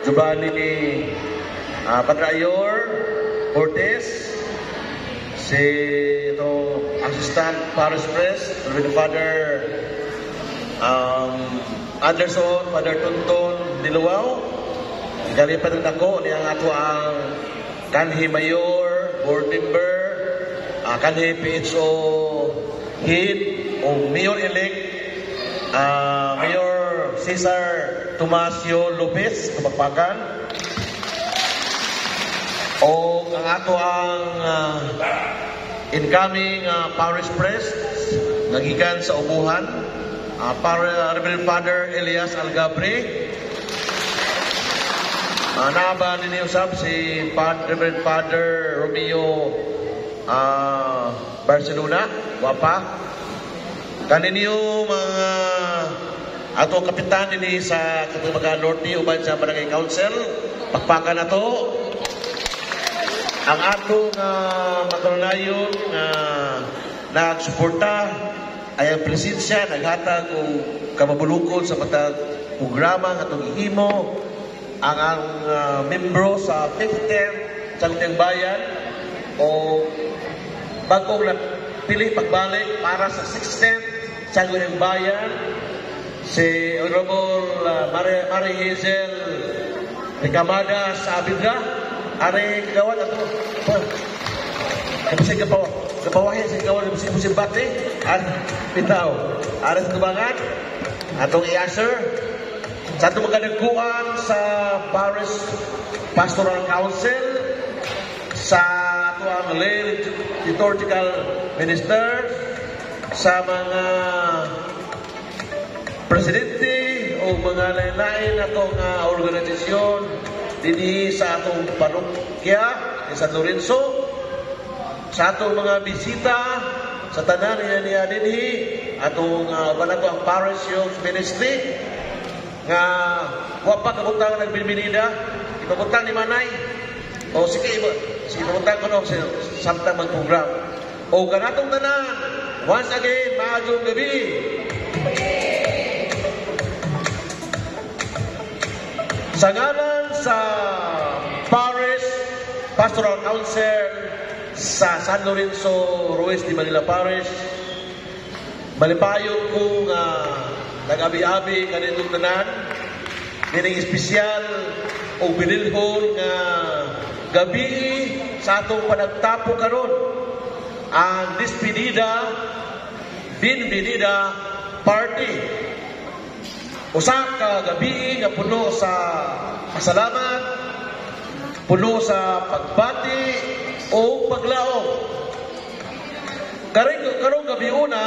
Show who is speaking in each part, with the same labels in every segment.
Speaker 1: Jubali ni Padre Ayor Cortez, si ito, Assistant Parish Priest, Reverend Father Anderson, Father Tonton Diluwaw, galipat ng ako niyang ato ang kanhi Mayor, Board Member, kanhi PHO Head o Mayor-elect, Mayor Cesar Tomasio Lopez, kapagpakan, o ang ato ang incoming Parish Priest, nagikan sa Ubuhan, Reverend Father Elias Algabre, naba ninyo sab si Reverend Father Romeo Barcelona, wapa. Kaninyo mga ato kapitan ini sa Katubagan Norte uban sa Barangay Council, pakpakan na to. Ang atong matulunayon nagsuporta ay ang presensya, naghatag o kamabulukod sa matag programa nga itong ihimo ang membro sa 15th sa Luteng Bayan o bagong pili pagbalik para sa 16th sa Luteng Bayan, si Honorable Mary Hazel Recamada sa Abidra. Are kagawad ato. Kasi kapawahin sa kagawad musim bati. Bitaw. Are sa tubangan atong i-answer sa atong magkadagkuhan sa Parish Pastoral Council, sa ato ang lay liturgical ministers, sa mga presidente o mga lain-lain atong organisasyon dinhi sa atong parokya sa San Lorenzo, sa atong mga bisita sa tanan niya dinhi atong ang Parish Youth Ministry nga wa pa kabutang nagbibinida, ibutang ni Manay o sige ibutang ko no sa samtang mag-program o kanatong tanan. Once again, maayong gabi. Sa ngalan sa Parish Pastoral Council sa San Lorenzo Ruiz de Manila Parish, malipayon kong nag-abi-abi kanitong tanan, dining espesyal o binilhon nga gabi sa atong panagtapo karon ang Binbinida Party. Usa ka gabi nga puno sa pasalamat, puno sa pagbati o paglaom. Karong gabi una,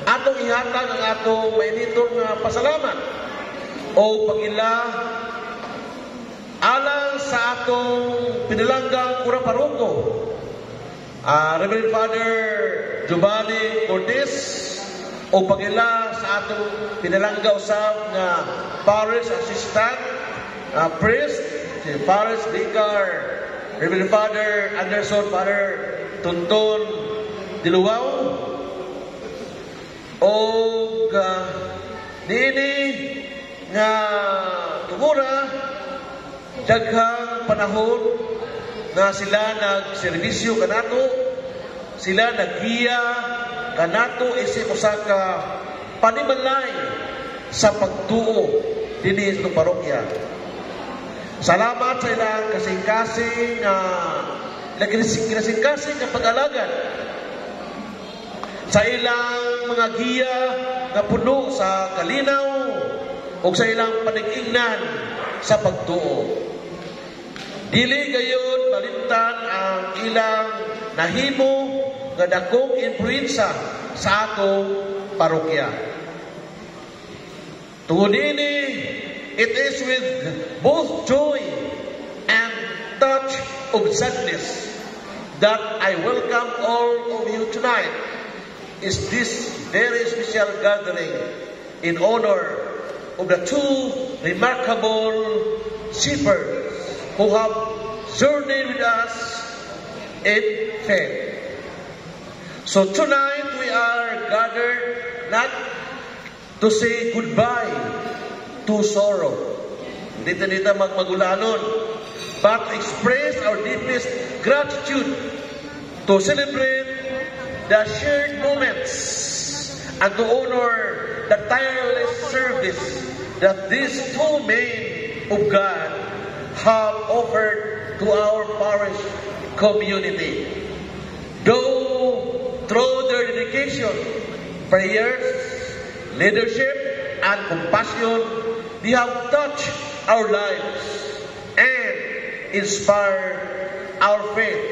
Speaker 1: atong ihatag ang atong mainitong pasalamat o pagila alang sa atong pinalanggang kura paroko, Reverend Father Jubali Cortez, o pagila sa atong pinalangga usab nga Parish Assistant Priest, si Parish Vicar Reverend Father Anderson, Father Tonton Diluwaw, o nini nga tumura daghang panahon na sila nagserbisyo kanato, sila naggiya kanato isip usa ka panimalay sa pagtuo dinhi sa parokya. Salamat sa ilang kasing-kasing kinasing-kasing na pag-alagad, sa ilang mga giya na puno sa kalinaw o sa ilang panig-ingnan sa pagtuo. Dili gayon malimtan ang ilang nahimo nga dakong influensya sa atong parokya. Tungod ini, it is with both joy and touch of sadness that I welcome all of you tonight. Is this very special gathering in honor of the two remarkable shepherds who have journeyed with us in faith. So tonight we are gathered not to say goodbye to sorrow, Dito magmagulanon, but to express our deepest gratitude to celebrate the shared moments and to honor the tireless service that these two men of God have offered to our parish community. Though through their dedication, prayers, leadership, and compassion, they have touched our lives and inspired our faith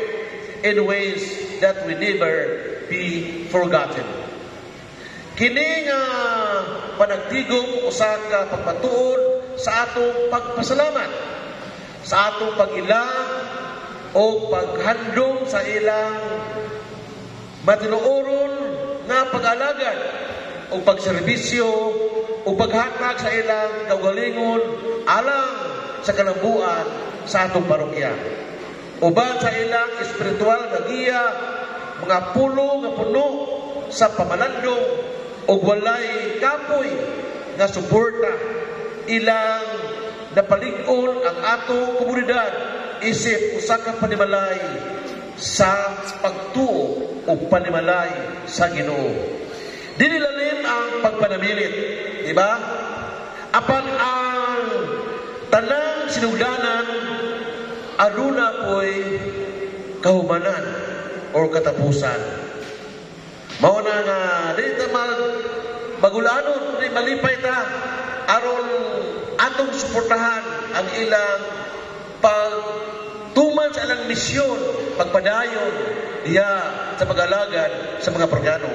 Speaker 1: in ways that will never be forgotten. Kini nga panagtigom usa ka pagpatuon sa atong pagpasalamat, sa atong pag-ila o paghandom sa ilang matinuoron nga pag-alagad o pagserbisyo o paghatag sa ilang kaugalingon alang sa kalambuan sa atong parokya. Uban sa ilang espiritual na giya, mga pulo nga puno sa pamalandong o walay kapoy nga suporta ilang napalig-on ang atong komunidad isip usa ka panimalay sa pagtuo o panimalay sa Ginoo. Dinilalin ang pagpanamilit, di ba? Apan ang tanang sinugdanan aduna po'y kahumanan o katapusan. Mao na nga dito magulanon, di malipay ta aron atong suportahan ang ilang pagtuman sa ilang misyon, pagpadayon diya sa pag-alagad sa mga prograno.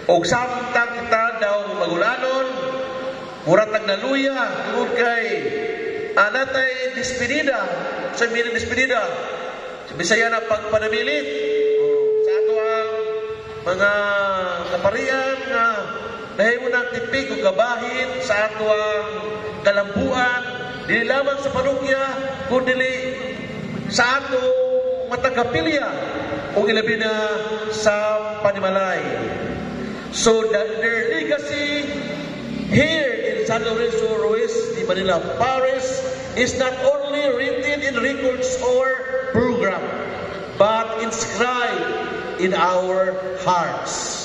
Speaker 1: O samtang kita daw magulanon, muratag na luya, tungod kay anatay despedida, sa mini despedida, sa Bisaya na pagpanamilit, sa ato ang mga kaparian nga dahil mo ng tipig o gabahin sa ato ang kalambuan, dili lamang sa parokya, kundi sa ato matagapilya o ilabi na sa panimalay. So that their legacy here in San Lorenzo Ruiz de Manila Parish is not only written in records or program, but inscribed in our hearts.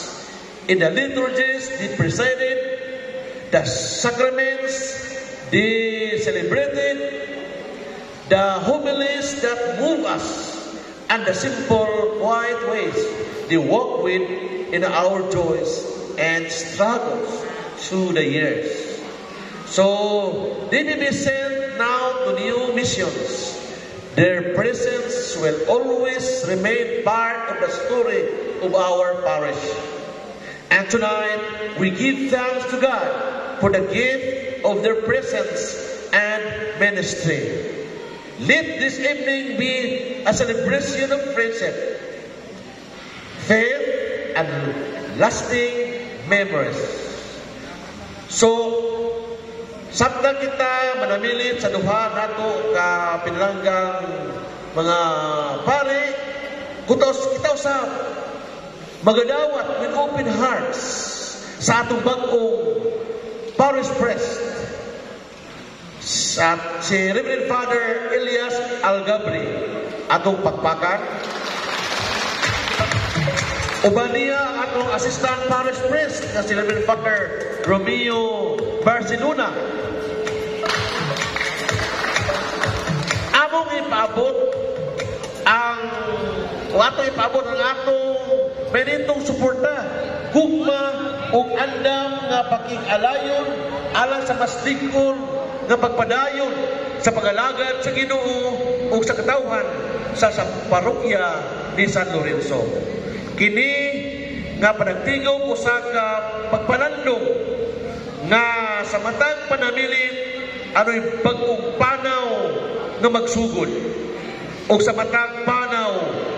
Speaker 1: In the liturgies, they presided, the sacraments, they celebrated, the homilies that move us, and the simple, quiet ways they walk with in our joys and struggles through the years. So, they may be sent now to new missions. Their presence will always remain part of the story of our parish. And tonight, we give thanks to God for the gift of their presence and ministry. Let this evening be a celebration of friendship, faith, and lasting memories. So, samtang kita manamilit sa duha nato ka pinalanggang mga pare, kita usab magadawat with open hearts sa atong bag-ong parish priest, si Reverend Father Elias Algabri, atong pagpakan. Uban niya atong assistant parish priest na si Reverend Father Romeo Barcelona. Among ipaabot ang atong menitong suporta, gugma ug andam nga pakig-alayon alang sa mas lig-on nga pagpadayon sa pag-alagad sa Ginoo ug sa katawhan sa parokya ni San Lorenzo. Kini nga panagtigom usa ka pagpanandong nga sa matag panamilit ano'y bag-ong panaw nga magsugod. O sa matag panaw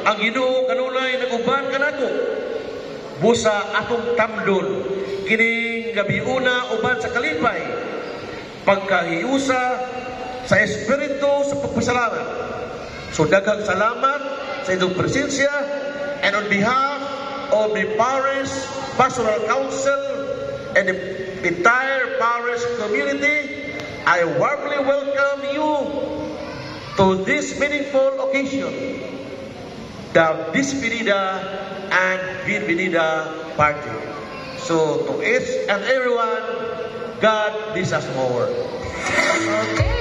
Speaker 1: ang Ginoo kanunay naguban kanato busa atong tamdon kining gabiuna uban sa kalipay pagkahiusa sa espiritu sa pagpasalamat. So daghang salamat sa inyong presensya, and on behalf of the Parish Pastoral Council and the entire parish community, I warmly welcome you to this meaningful occasion, the Despedida and Bienvenida party. So to each and everyone, God bless us more.
Speaker 2: Okay.